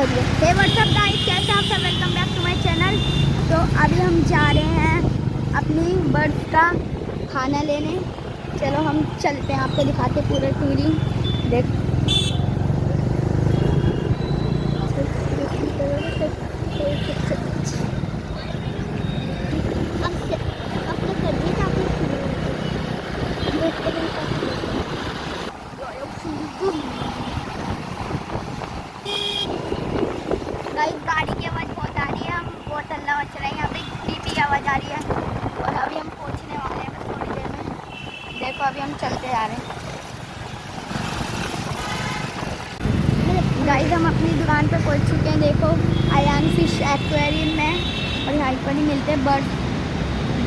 रही है। हे WhatsApp guys, कैसे आप सब, welcome back to my channel. तो अभी हम जा रहे हैं अपनी बर्ड्स का खाना लेने। चलो हम चलते हैं, आपको दिखाते पूरा टूरिंग। देख गाड़ी की आवाज़ बहुत आ रही है, हम बहुत हल्ला मच रहा है यहाँ पे, इतनी भी आवाज़ आ रही है। और अभी हम पहुँचने वाले हैं बस थोड़ी देर में। देखो अभी हम चलते जा रहे हैं। गाइस हम अपनी दुकान पे पहुँच चुके हैं। देखो आयान फिश एक्वेरियम में, और यहाँ पर ही मिलते हैं बर्ड।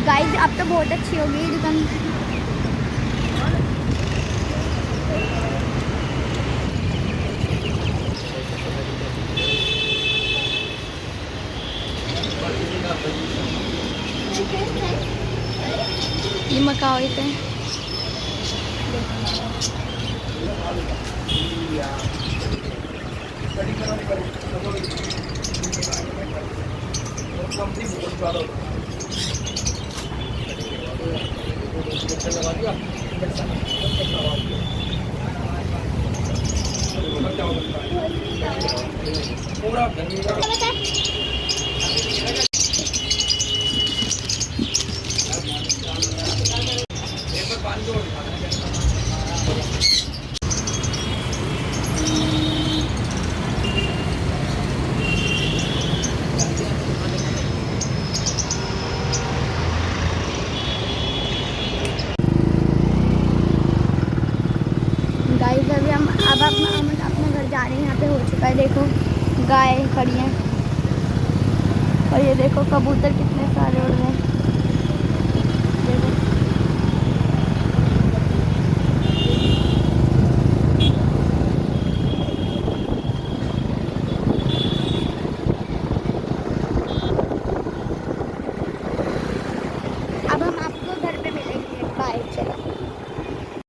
गाइस अब तो बहुत अच्छी हो गई दुकान। ये मकाओ इतने गाइस अभी हम अपने घर जा रहे हैं। यहाँ पे हो चुका है, देखो गाय खड़ी हैं, और ये देखो कबूतर कितने सारे उड़ रहे हैं।